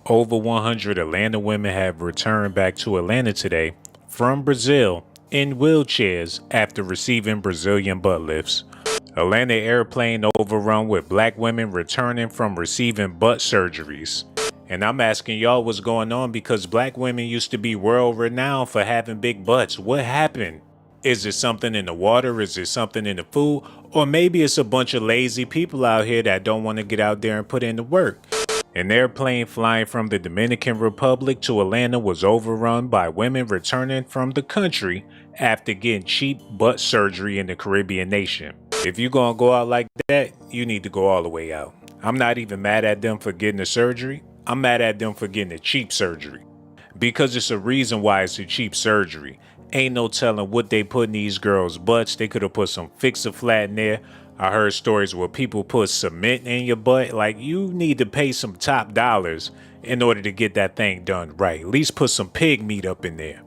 Over 100 Atlanta women have returned back to Atlanta today from Brazil in wheelchairs after receiving Brazilian butt lifts. Atlanta airplane overrun with black women returning from receiving butt surgeries. And I'm asking y'all what's going on because black women used to be world renowned for having big butts. What happened? Is it something in the water? Is it something in the food? Or maybe it's a bunch of lazy people out here that don't want to get out there and put in the work. An airplane flying from the Dominican Republic to Atlanta was overrun by women returning from the country after getting cheap butt surgery in the Caribbean nation. If you're gonna go out like that, you need to go all the way out. I'm not even mad at them for getting the surgery. I'm mad at them for getting a cheap surgery. Because it's a reason why it's a cheap surgery. Ain't no telling what they put in these girls' butts. They could have put some Fix-A-Flat in there. I heard stories where people put cement in your butt. Like, you need to pay some top dollars in order to get that thing done right. At least put some pig meat up in there.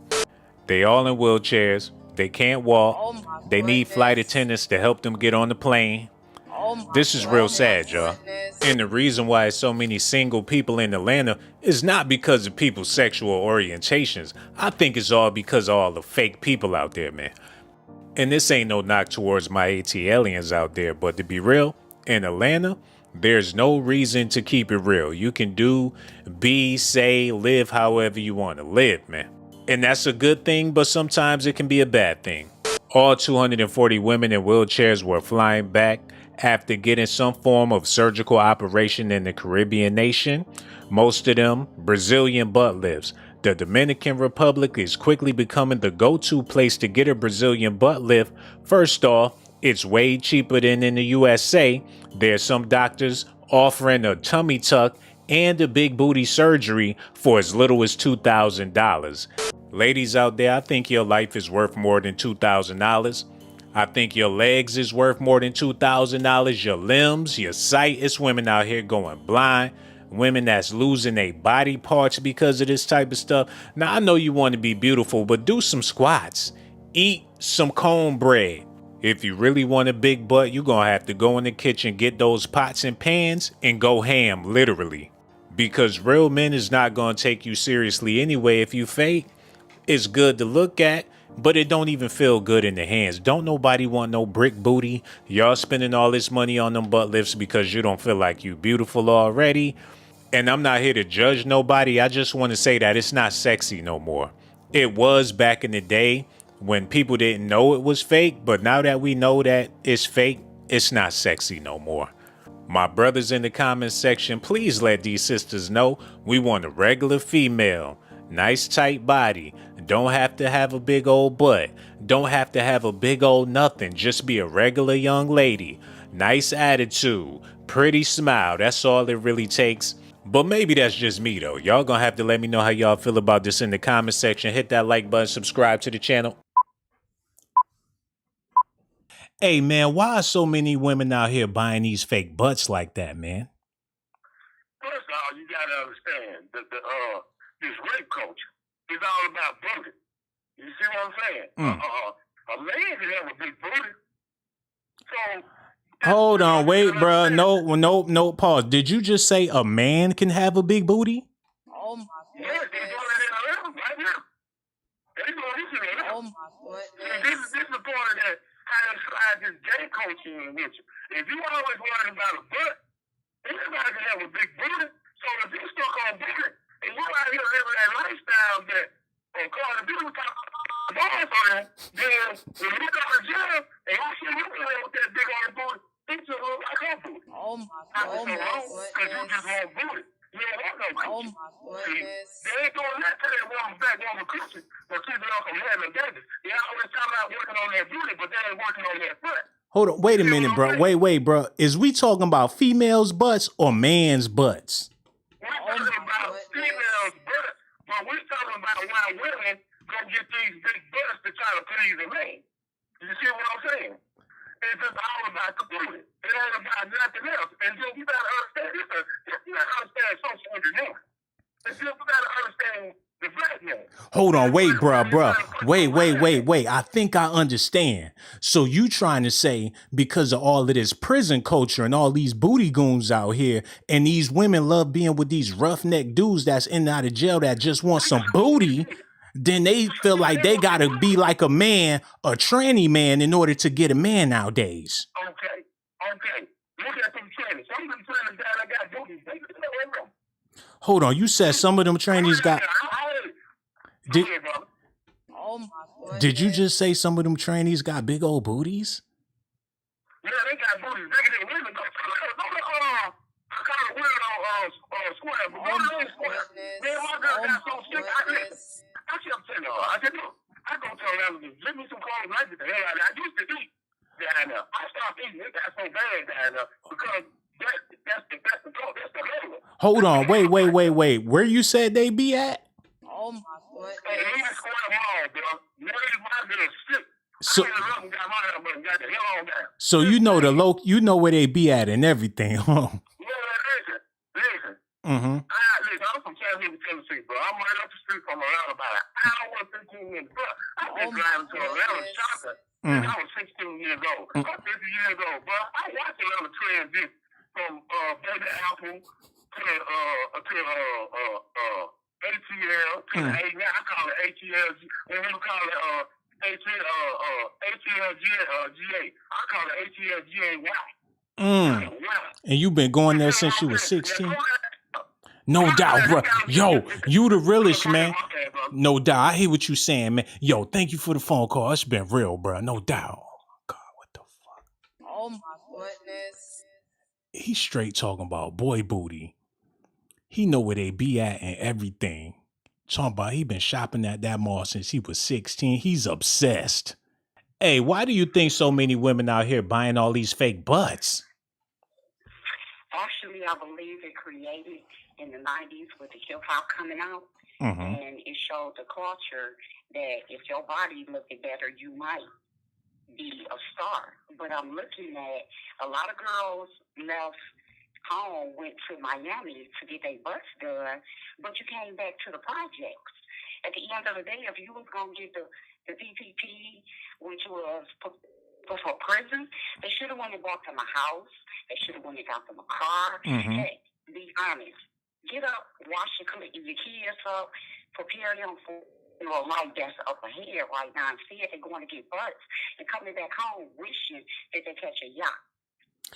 They all in wheelchairs. They can't walk. They need flight attendants to help them get on the plane. This is real sad, y'all. And the reason why so many single people in Atlanta is not because of people's sexual orientations. I think it's all because of all the fake people out there, man. And this ain't no knock towards my AT aliens out there, but to be real, in Atlanta, there's no reason to keep it real. You can do, be, say, live however you want to live, man. And that's a good thing, but sometimes it can be a bad thing. All 240 women in wheelchairs were flying back after getting some form of surgical operation in the Caribbean nation. Most of them Brazilian butt lifts. The Dominican Republic is quickly becoming the go-to place to get a Brazilian butt lift. First off, it's way cheaper than in the USA. There's some doctors offering a tummy tuck and a big booty surgery for as little as $2,000. Ladies out there, I think your life is worth more than $2,000. I think your legs is worth more than $2,000. Your limbs, your sight. It's women out here going blind. Women that's losing their body parts because of this type of stuff. Now, I know you want to be beautiful, but do some squats. Eat some cornbread. If you really want a big butt, you're going to have to go in the kitchen, get those pots and pans, and go ham, literally. Because real men is not going to take you seriously anyway if you fake. It's good to look at, but it don't even feel good in the hands. Don't nobody want no brick booty. Y'all spending all this money on them butt lifts because you don't feel like you beautiful already. And I'm not here to judge nobody. I just want to say that it's not sexy no more. It was back in the day when people didn't know it was fake, but now that we know that it's fake, it's not sexy no more. My brothers in the comments section, please let these sisters know we want a regular female. Nice tight body. Don't have to have a big old butt. Don't have to have a big old nothing. Just be a regular young lady. Nice attitude. Pretty smile. That's all it really takes. But maybe that's just me though. Y'all gonna have to let me know how y'all feel about this in the comment section. Hit that like button, subscribe to the channel. Hey man, why are so many women out here buying these fake butts like that, man? First of all, you gotta understand that this rape culture is all about booty. You see what I'm saying? A man can have a big booty. So hold on, wait, bro. No, pause. Did you just say a man can have a big booty? Oh my God. Yes, they're doing it in Atlanta right now. They're doing this in Atlanta. Oh my God. This is the part of that how to slide this gay culture in with you. If you always worried about a butt, anybody can have a big booty. So if you stuck on booty and you out here living that lifestyle that Cardi B was talking about, then when you go to jail and you see you with that big old booty, it's just look like her booty. Oh my God. Because you just want booty. You don't want no coochie. Oh my goodness. They ain't doing that to that woman back woman coochie or keeping off from having babies. They always talking about working on their booty, but they ain't working on their foot. Hold on, wait a minute, bro. Wait, bro. Is we talking about females' butts or man's butts? We're talking about females' butts, but we're talking about why women go get these big butts to try to please a man. You see what I'm saying? It's just all about the booty. It ain't about nothing else. And then you gotta understand this. You gotta understand social engineering. You gotta understand the black Hold on, wait, bruh. Wait. I think I understand. So you trying to say because of all of this prison culture and all these booty goons out here, and these women love being with these roughneck dudes that's in and out of jail that just want some booty, then they feel like they gotta be like a man, a tranny man, in order to get a man nowadays. Okay. Look at them trainers. Some of them trainers that got booties. They know. Hold on, you said some of them trainees got. Did you just say some of them trainees got big old booties? Yeah, they got booties bigger than women. I call it weirdo square, but square. Man, my girl got so sick. I kept telling her, I said, look, I go tell them, give me some clothes like the hell I used to eat down there. I stopped eating. It got so bad down there because that's the level. Hold on, wait. Where you said they be at? Oh my God. Hey, he was square mall, bro. My girl sick. So you know you know where they be at and everything, huh? Listen. Listen, I'm from Chattanooga, Tennessee, bro. I'm right up the street from Atlanta about an hour and 15 minutes, bro. I've been driving to Atlanta shopping since I was 16 years old. I'm 50 years old, bro. I watched Atlanta transition from Baby Apple to ATL to the A. Now I call it ATL. When we call it ATLGA. I call it ATLGA. And you've been going there since you were 16? No doubt, bro. Yo, you the realest, man. No doubt. I hear what you saying, man. Yo, thank you for the phone call. It's been real, bro. No doubt. Oh, God, what the fuck? Oh, my goodness. He's straight talking about boy booty. He know where they be at and everything. Talking about he been shopping at that mall since he was 16. He's obsessed. Hey, why do you think so many women out here buying all these fake butts? Actually, I believe it created in the 90s with the hip hop coming out. And it showed the culture that if your body looked better, you might be a star. But I'm looking at a lot of girls left home, went to Miami to get their butts done, but you came back to the projects. At the end of the day, if you was going to get the PPP, which was for prison, they should have went and bought them a house. They should have went and got them a car. Hey, be honest. Get up, wash your kids up, prepare them for a life that's up ahead right now. Instead, they're going to get butts and coming back home wishing that they catch a yacht.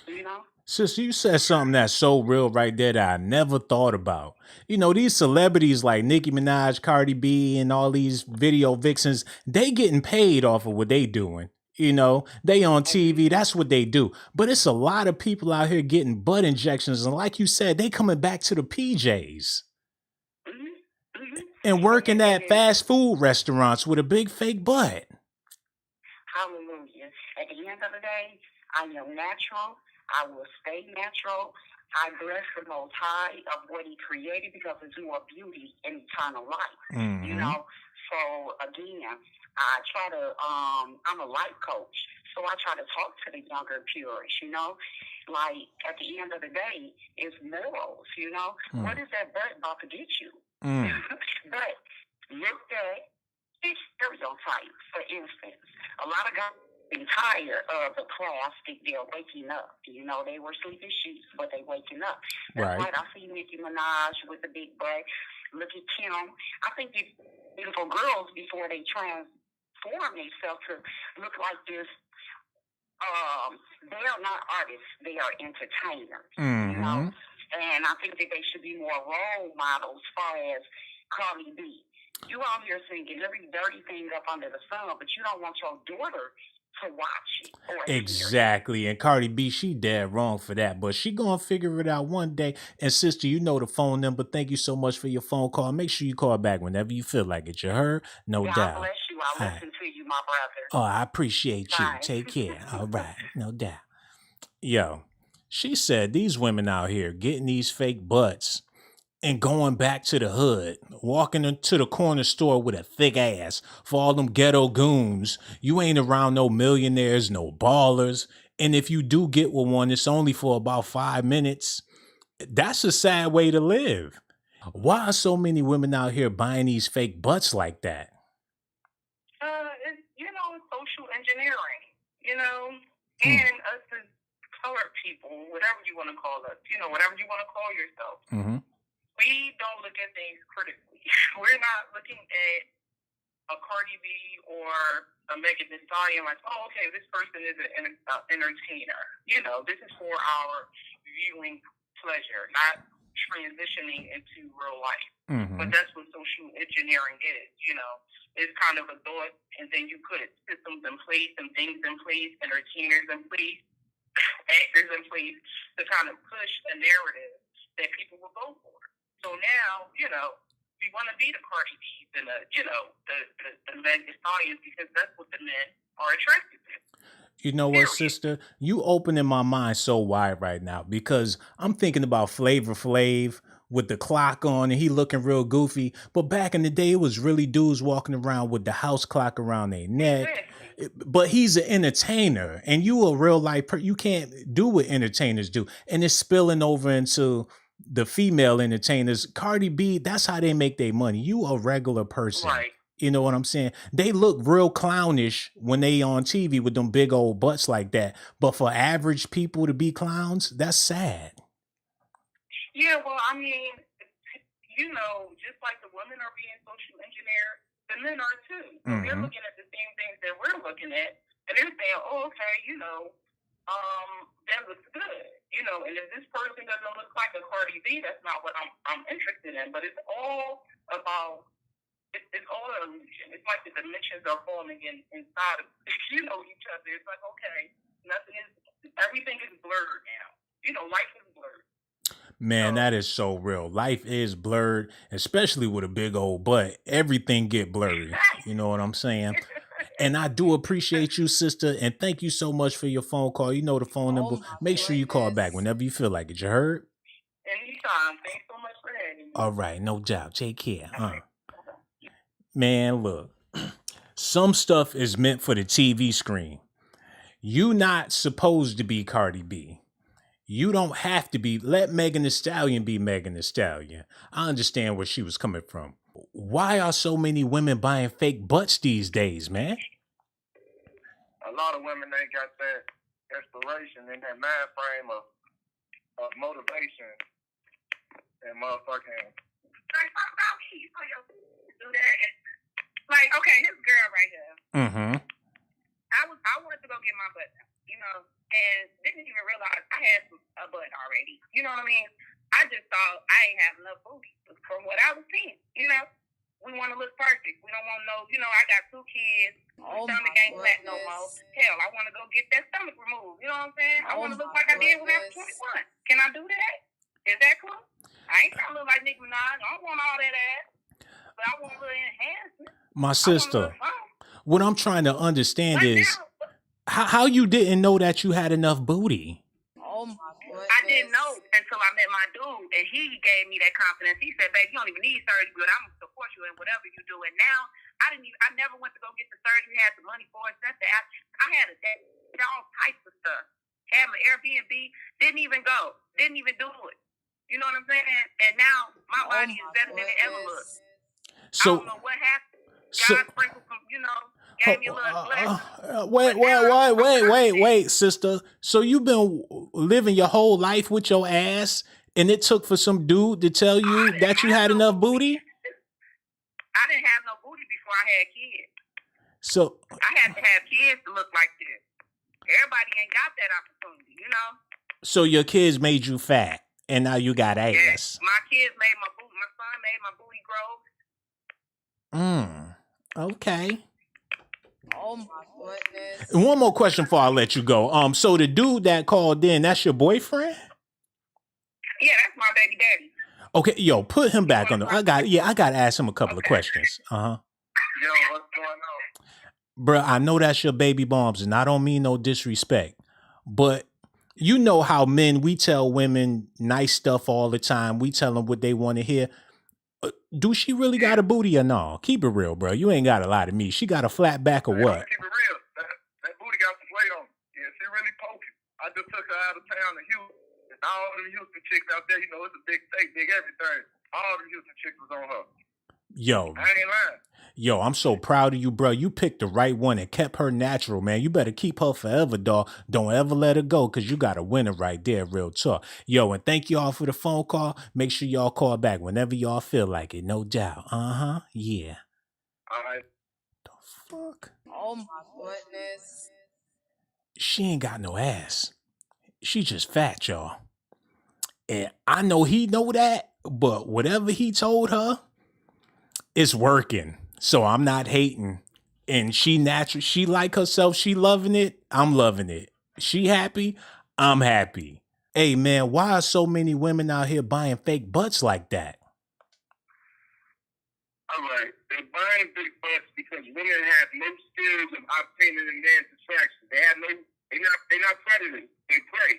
You know? Sister, you said something that's so real right there that I never thought about. You know, these celebrities like Nicki Minaj, Cardi B, and all these video vixens, they getting paid off of what they doing. You know, they on TV, that's what they do. But it's a lot of people out here getting butt injections. And like you said, they coming back to the PJs. And working at fast food restaurants with a big fake butt. Hallelujah. At the end of the day, I am natural. I will stay natural. I bless the Most High of what He created because it's more beauty and eternal life. You know? So, again, I try to, I'm a life coach. So I try to talk to the younger purists, you know? Like, at the end of the day, it's morals, you know? What is that butt about to get you? But look at stereotypes, for instance. A lot of guys are tired of the plastic. They're waking up. You know, they were sleeping sheets, but they waking up. That's right. I see Nicki Minaj with the big butt. Look at Kim. I think these beautiful girls, before they transform themselves to look like this, they are not artists. They are entertainers. You know? And I think that they should be more role models as far as Cardi B. You out here singing every dirty thing up under the sun, but you don't want your daughter to watch it. Exactly. And Cardi B, she dead wrong for that, but she gonna figure it out one day. And sister, you know the phone number. Thank you so much for your phone call. Make sure you call back whenever you feel like it. You heard? No doubt. God bless you. I'll listen to you, my brother. Oh, I appreciate you. Take care. All right. No doubt. Yo, she said these women out here getting these fake butts and going back to the hood, walking into the corner store with a thick ass for all them ghetto goons. You ain't around no millionaires, no ballers. And if you do get with one, it's only for about 5 minutes. That's a sad way to live. Why are so many women out here buying these fake butts like that? It's, it's social engineering, and us as colored people, whatever you want to call us, whatever you want to call yourself, we don't look at things critically. We're not looking at a Cardi B or a Megan Thee Stallion like, oh, okay, this person is an entertainer. This is for our viewing pleasure, not transitioning into real life. But that's what social engineering is. It's kind of a thought, and then you put systems in place and things in place, entertainers in place, actors in place to kind of push a narrative that people will go for. So now, we want to be the Cardi B's and the Megan Thee Stallions because that's what the men are attracted to. You know what, sister? You opening my mind so wide right now because I'm thinking about Flavor Flav with the clock on and he looking real goofy. But back in the day, it was really dudes walking around with the house clock around their neck. But he's an entertainer and you a real life you can't do what entertainers do. And it's spilling over into the female entertainers. Cardi B, that's how they make their money. You a regular person. Right. You know what I'm saying? They look real clownish when they on TV with them big old butts like that. But for average people to be clowns, that's sad. Yeah, well, I mean, just like the women are being social engineered, the men are too. So they're looking at the same things that we're looking at, and they're saying, oh, okay, that looks good. And if this person doesn't look like a Cardi B, that's not what I'm interested in. But it's all about it's all an illusion. It's like the dimensions are forming inside of each other. It's like, okay, everything is blurred now. Life is blurred. Man, that is so real. Life is blurred, especially with a big old butt. Everything get blurry. You know what I'm saying? And I do appreciate you, sister, and thank you so much for your phone call. You know the phone number. Make sure you call back whenever you feel like it. You heard? Anytime. Thanks so much for having me. All right, no doubt. Take care. Man, look, some stuff is meant for the TV screen. You not supposed to be Cardi B. You don't have to be. Let Megan Thee Stallion be Megan Thee Stallion. I understand where she was coming from. Why are so many women buying fake butts these days, man? A lot of women, they got that inspiration and that mind frame of motivation and motherfucking. Do that. Like, okay, this girl right here. I wanted to go get my butt done, and didn't even realize I had a butt already. You know what I mean? I just thought I ain't have enough booty from what I was seeing. We want to look perfect. We don't want I got 2 kids. Stomach ain't flat no more. Hell, I want to go get that stomach removed. You know what I'm saying? I want to look like I did when I was 21. Can I do that? Is that cool? I ain't trying to look like Nicki Minaj. I don't want all that ass. But I want a little enhancement. My sister, what I'm trying to understand is how you didn't know that you had enough booty. I didn't know until I met my dude, and he gave me that confidence. He said, "Babe, you don't even need surgery, but I'm gonna support you in whatever you do." And now I never went to go get the surgery. Had the money for it. I had all types of stuff. Had my Airbnb. Didn't even go. Didn't even do it. You know what I'm saying? And now my body is better than it ever was. So, I don't know what happened. God sprinkled some, gave me a little blessing. Wait, sister. So you've been living your whole life with your ass, and it took for some dude to tell you that you had enough booty? I didn't have no booty before I had kids. So I had to have kids to look like this. Everybody ain't got that opportunity, So your kids made you fat, and now you got ass. Yes, my kids made my booty. My son made my booty grow. Okay. Oh my goodness. And one more question before I let you go. So the dude that called in, that's your boyfriend? Yeah, that's my baby daddy. Okay, yo, put him back on. I got to ask him a couple of questions. Yo, what's going on? Bruh, I know that's your baby moms, and I don't mean no disrespect, but you know how men, we tell women nice stuff all the time. We tell them what they want to hear. Do she really got a booty or no? Keep it real, bro. You ain't got a lot of me. She got a flat back or what? Keep it real. That booty got some weight on it. Yeah, she really poking. I just took her out of town to Houston. All the Houston chicks out there, you know, it's a big state, big everything. All the Houston chicks was on her. Yo. I ain't lying. Yo, I'm so proud of you, bro. You picked the right one and kept her natural, man. You better keep her forever, dog. Don't ever let her go, because you got a winner right there, real talk. Yo, and thank y'all for the phone call. Make sure y'all call back whenever y'all feel like it, no doubt. Uh-huh, yeah. All right. The fuck? Oh my goodness. She ain't got no ass. She just fat, y'all. And I know he know that, but whatever he told her, it's working. So I'm not hating. And she natural, she like herself, she loving it, I'm loving it. She happy, I'm happy. Hey man, why are so many women out here buying fake butts like that? All right. They're buying big butts because women have no skills of obtaining a man's attraction. They're not predators. They prey.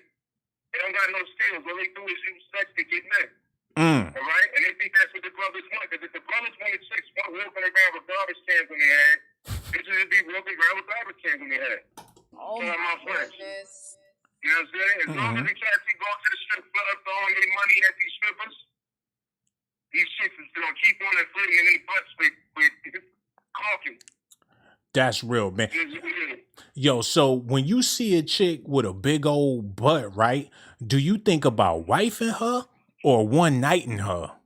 They don't got no skills. All they do is use sex to get men. All right? And they think that's what the brothers want. Because if the brothers wanted chicks walking around with garbage cans when they had, they should be walking around with garbage cans when they had. Oh my my friends. goodness. You know what I'm saying? As long as the cats keep going to the strip club, throwing their money at these strippers, these chicks is going to keep on inflating their butts with caulking. That's real, man. Yo, so when you see a chick with a big old butt, right? Do you think about wifing her or one nighting her? Oh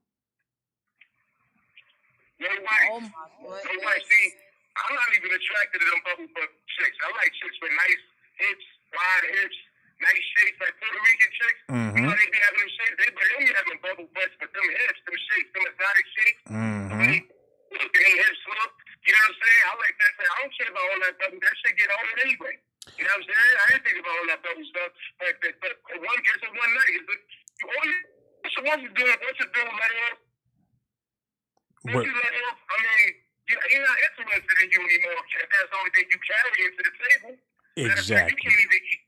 my goodness. See, I'm not even attracted to them bubble butt chicks. I like chicks with nice hips, wide hips, nice shapes, like Puerto Rican chicks. You know, they be having them shapes. They be having bubble butts, but them hips, them shapes, them exotic shapes. Look, they hips look. You know what I'm saying? I like that. I don't care about all that bubble. That shit get old anyway. You know what I'm saying? I ain't think about all that bubble stuff. But one gets it one night. Once you do it, let it off. Once you let it off, I mean, you're not interested in you anymore. That's the only thing you carry into the table. Exactly. You can't even eat.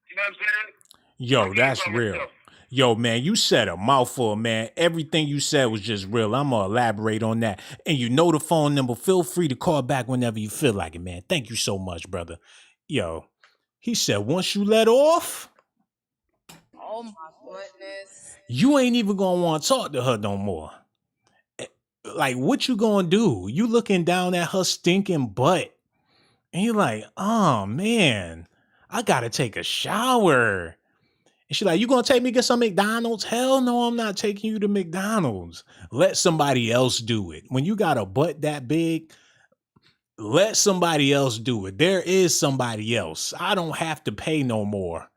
You know what I'm saying? Yo, that's real. Yo, man, you said a mouthful, man. Everything you said was just real. I'm going to elaborate on that. And you know the phone number. Feel free to call back whenever you feel like it, man. Thank you so much, brother. Yo, he said once you let off, oh my goodness, you ain't even going to want to talk to her no more. Like, what you going to do? You looking down at her stinking butt. And you're like, oh, man, I got to take a shower. And she's like, you gonna take me to get some McDonald's? Hell no, I'm not taking you to McDonald's. Let somebody else do it. When you got a butt that big, let somebody else do it. There is somebody else. I don't have to pay no more.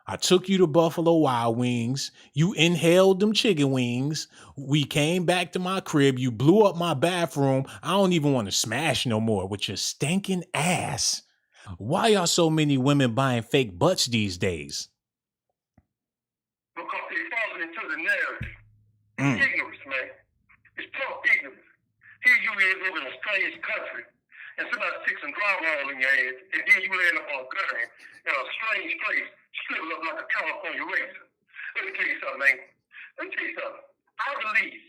I took you to Buffalo Wild Wings. You inhaled them chicken wings. We came back to my crib. You blew up my bathroom. I don't even want to smash no more with your stinking ass. Why are so many women buying fake butts these days? Because they're falling into the narrative. It's ignorance, man. It's pure ignorance. Here you is living in a strange country, and somebody sticks some drywall in your head, and then you land up on a gun in a strange place, shrivel up like a California razor. Let me tell you something, man. Let me tell you something. I believe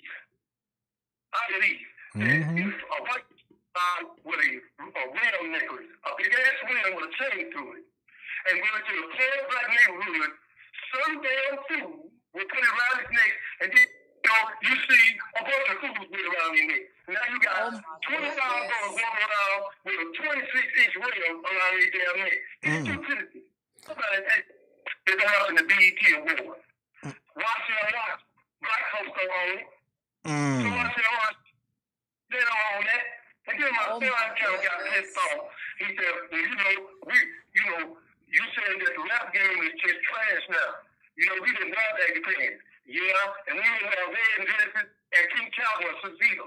that if a white with a real necklace, a big ass ring with a chain through it, and went into a poor black neighborhood, some damn fool will put it around his neck, and then you see a bunch of fools with it around your neck. Now you got $25 walking around with a 26-inch ring around your damn neck. It's stupidity. Somebody they're going out in the BET Award. Watch it. Black folks don't own it. So watch it. They don't own that. And then my son kind of got pissed off. He said, you said that the rap game is just trash now. You know, we didn't have that depends. Yeah, and we didn't have Red and Genesis and King Calvin and Sub-Zero.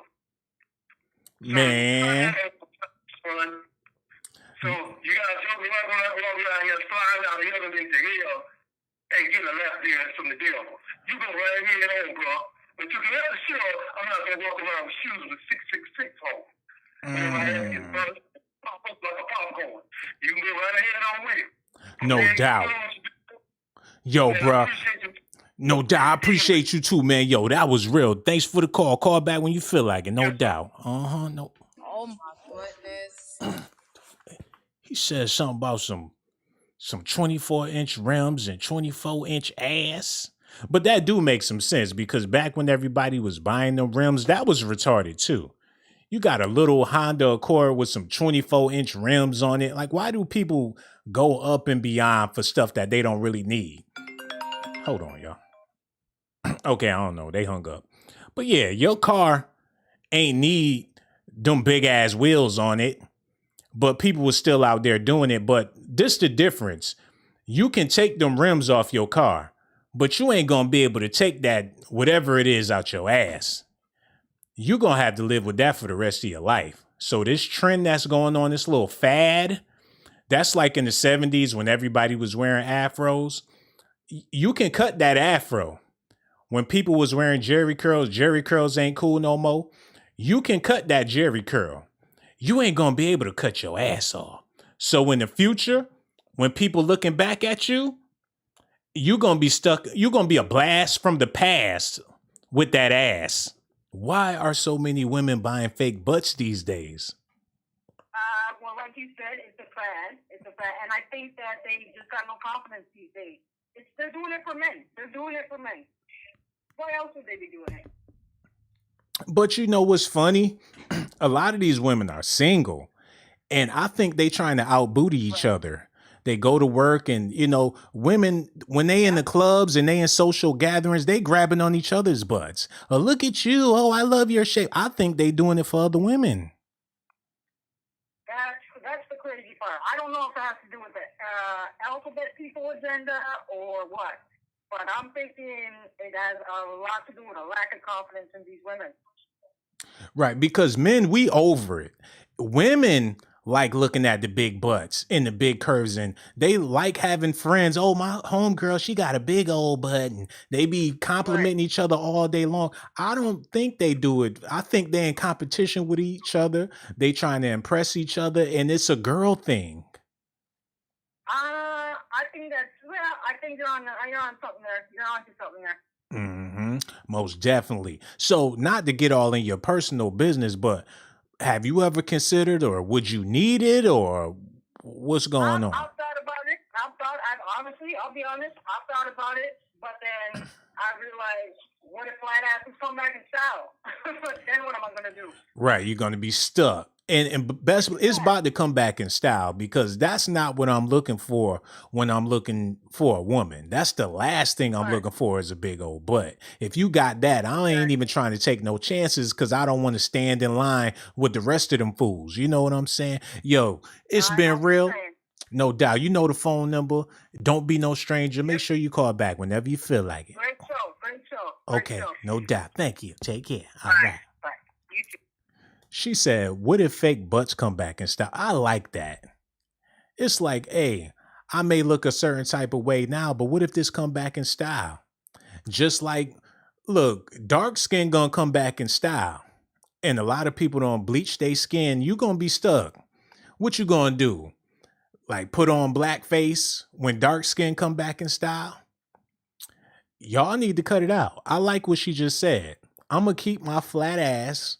Man. So you got to tell me right around here flying out of heaven into hell and get a lap dance from the devil. You go right here on, bro. But you can never sure I'm not going to walk around with shoes with 666 on. You know, my ass gets burnt, pop up like a popcorn. You can go right ahead on with it. No doubt. Yo, bro. No doubt. I appreciate you too, man. Yo, that was real. Thanks for the call. Call back when you feel like it. No doubt. No. oh my goodness. He said something about some 24-inch rims and 24-inch ass. But that do make some sense because back when everybody was buying them rims, that was retarded too. You got a little Honda Accord with some 24-inch rims on it. Like, why do people go up and beyond for stuff that they don't really need? Hold on, y'all. Okay, I don't know. They hung up. But yeah, your car ain't need them big ass wheels on it, but people was still out there doing it. But this the difference. You can take them rims off your car, but you ain't gonna be able to take that whatever it is out your ass. You're gonna have to live with that for the rest of your life. So this trend that's going on, this little fad, that's like in the 70s when everybody was wearing afros. You can cut that afro. When people was wearing Jerry curls ain't cool no more. You can cut that Jerry curl. You ain't gonna be able to cut your ass off. So in the future, when people looking back at you, you're gonna be stuck. You're gonna be a blast from the past with that ass. Why are so many women buying fake butts these days? Well, like you said, it's a fad. It's a fad, and I think that they just got no confidence these days. They're doing it for men. They're doing it for men. Why else would they be doing it? But you know what's funny? A lot of these women are single, and I think they trying to outbooty each other. They go to work and, you know, women, when they in the clubs and they in social gatherings, they grabbing on each other's butts. Oh, look at you. Oh, I love your shape. I think they doing it for other women. That's the crazy part. I don't know if it has to do with the alphabet people agenda or what. But I'm thinking it has a lot to do with a lack of confidence in these women. Right, because men, we over it. Women like looking at the big butts and the big curves, and they like having friends. Oh, my homegirl, she got a big old butt, and they be complimenting each other all day long. I don't think they do it. I think they're in competition with each other. They trying to impress each other, and it's a girl thing. I think that's, I think you're on something there. You're on to something there. Mm-hmm. Most definitely. So not to get all in your personal business, but have you ever considered, or would you need it, or what's going on? I've thought about it. Honestly, I'll be honest, I've thought about it, but then I realized, what if flat asses come back in style? Then what am I going to do? Right, you're going to be stuck. And best, it's about to come back in style, because that's not what I'm looking for when I'm looking for a woman. That's the last thing I'm looking for is a big old butt. If you got that, I ain't even trying to take no chances, because I don't want to stand in line with the rest of them fools. You know what I'm saying? Yo, it's been real. No doubt. You know the phone number. Don't be no stranger. Make sure you call back whenever you feel like it. Great show. Okay, no doubt. Thank you. Take care. All right. Bye. You too. She said, what if fake butts come back in style? I like that. It's like, hey, I may look a certain type of way now, but what if this come back in style? Just like, look, dark skin gonna come back in style. And a lot of people don't bleach their skin. You gonna be stuck. What you gonna do? Like put on blackface when dark skin come back in style? Y'all need to cut it out. I like what she just said. I'm gonna keep my flat ass.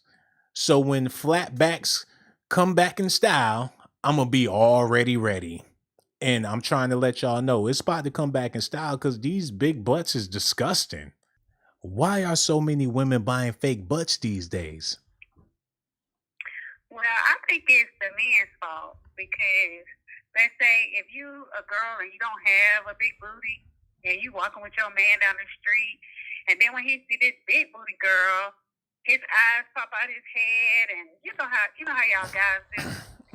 So when flat backs come back in style, I'm going to be already ready. And I'm trying to let y'all know it's about to come back in style, because these big butts is disgusting. Why are so many women buying fake butts these days? Well, I think it's the men's fault, because let's say if you a girl and you don't have a big booty and you walking with your man down the street, and then when he see this big booty girl, his eyes pop out his head, and you know how y'all guys do.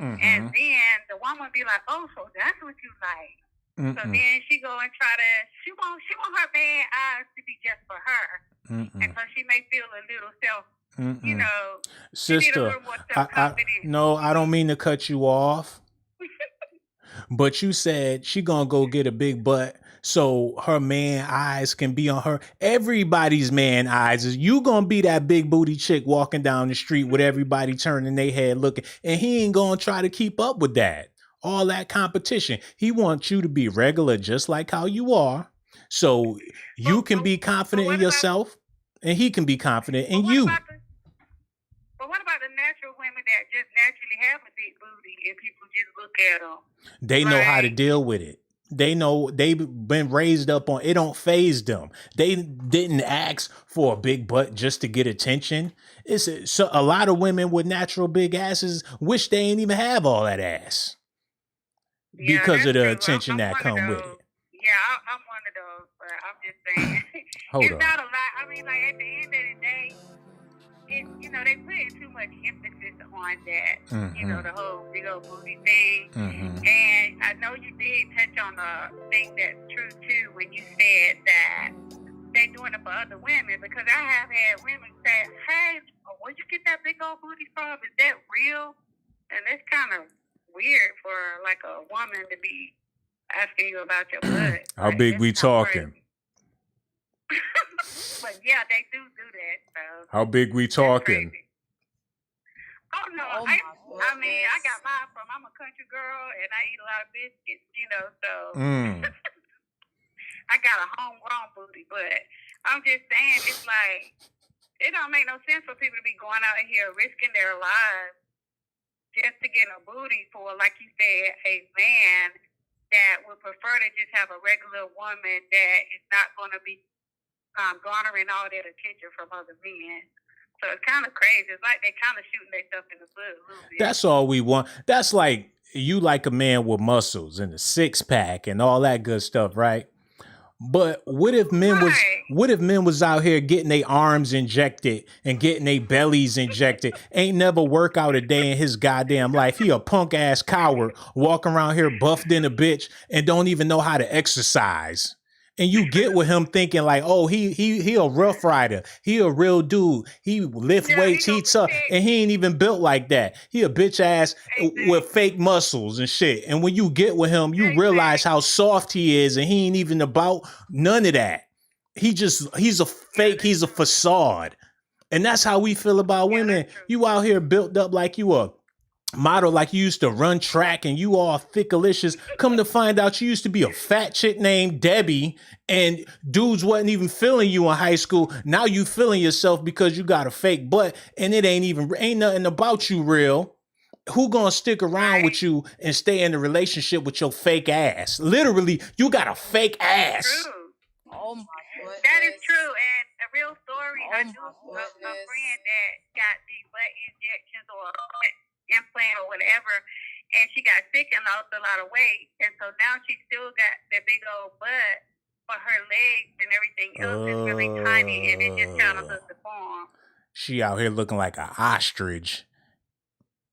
Mm-hmm. And then the woman be like, "Oh, so that's what you like." Mm-mm. So then she go and try to. She want her man eyes to be just for her, and so she may feel a little self. You know, sister. I don't mean to cut you off, but you said she gonna go get a big butt, so her man eyes can be on her. Everybody's man eyes is you gonna be that big booty chick walking down the street with everybody turning their head looking, and he ain't gonna try to keep up with that. All that competition. He wants you to be regular, just like how you are, so you can be confident in yourself, and he can be confident in you. But what about the natural women that just naturally have a big booty and people just look at them? They know how to deal with it. They know they've been raised up on it. Don't phase them. They didn't ask for a big butt just to get attention. So a lot of women with natural big asses wish they ain't even have all that ass because of the attention that come with it. Yeah, I'm one of those, but I'm just saying Hold it's on. not a lot. I mean, like at the end of the day, it, you know, they putting too much emphasis on that. You know, the whole big old booty thing. And I know you did touch on a thing that's true too when you said that they doing it for other women, because I have had women say, "Hey, where'd you get that big old booty from? Is that real?" And it's kind of weird for like a woman to be asking you about your butt. How big we talking? But yeah, they do that. So how big we talking? Oh no, I mean, I got mine from, I'm a country girl and I eat a lot of biscuits, you know, so I got a homegrown booty, but I'm just saying, it's like, it don't make no sense for people to be going out here risking their lives just to get a booty for, like you said, a man that would prefer to just have a regular woman that is not going to be garnering all that attention from other men. So it's kind of crazy. It's like they kind of shooting themselves in the foot a little bit. That's all we want. That's like you like a man with muscles and a six pack and all that good stuff, right? But what if men was out here getting their arms injected and getting their bellies injected? Ain't never work out a day in his goddamn life. He a punk ass coward walking around here buffed in a bitch and don't even know how to exercise. And you get with him thinking like, oh, he a rough rider. He a real dude. He lift weights, he tough. And he ain't even built like that. He a bitch ass with fake muscles and shit. And when you get with him, you realize how soft he is, and he ain't even about none of that. He's a fake, he's a facade. And that's how we feel about women. You out here built up like you a model, like you used to run track and you all thickalicious. Come to find out you used to be a fat chick named Debbie and dudes wasn't even feeling you in high school. Now you feeling yourself because you got a fake butt and it ain't nothing about you real. Who gonna stick around with you and stay in a relationship with your fake ass? Literally, you got a fake ass. True. Oh my goodness. That is true. And a real story, I knew a friend that got the butt injections or implant or whatever, and she got sick and lost a lot of weight, and so now she still got the big old butt, but her legs and everything else is really tiny, and it just kind of looks deformed. She out here looking like an ostrich.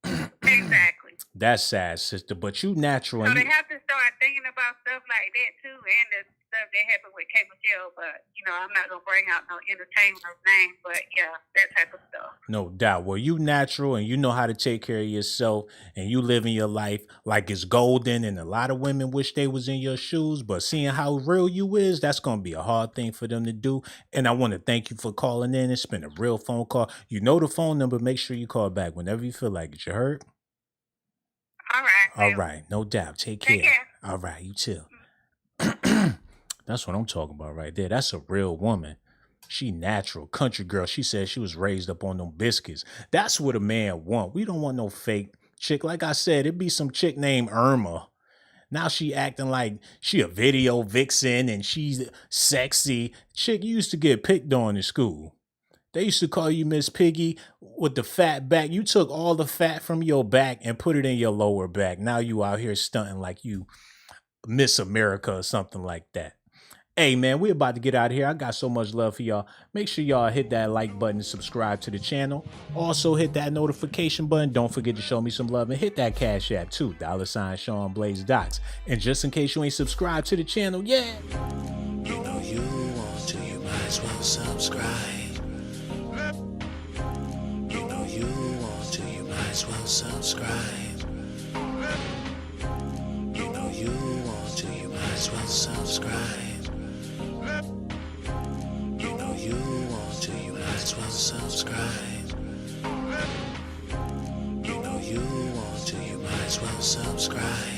Exactly. That's sad, sister, but you natural. So they have to start thinking about stuff like that too, and the stuff that happened with K. Michelle, but you know, I'm not gonna bring out no entertainment name, but yeah, that type of stuff. No doubt. Well, you natural and you know how to take care of yourself and you living your life like it's golden, and a lot of women wish they was in your shoes, but seeing how real you is, that's gonna be a hard thing for them to do. And I want to thank you for calling in. It's been a real phone call. You know the phone number. Make sure you call back whenever you feel like it. You heard? All right. No doubt. Take care. All right. You too. That's what I'm talking about right there. That's a real woman. She natural, country girl. She said she was raised up on them biscuits. That's what a man want. We don't want no fake chick. Like I said, it'd be some chick named Irma. Now she acting like she a video vixen and she's sexy. Chick, you used to get picked on in school. They used to call you Miss Piggy with the fat back. You took all the fat from your back and put it in your lower back. Now you out here stunting like you Miss America or something like that. Hey, man, we're about to get out of here. I got so much love for y'all. Make sure y'all hit that like button and subscribe to the channel. Also, hit that notification button. Don't forget to show me some love and hit that Cash App too. $Sean Blaze Docs. And just in case you ain't subscribed to the channel, yeah. You know you want to, you might as well subscribe. You know you want to, you might as well subscribe. You know you want to, you might as well subscribe. You know you want to, you might as well subscribe. You know you want to, you might as well subscribe.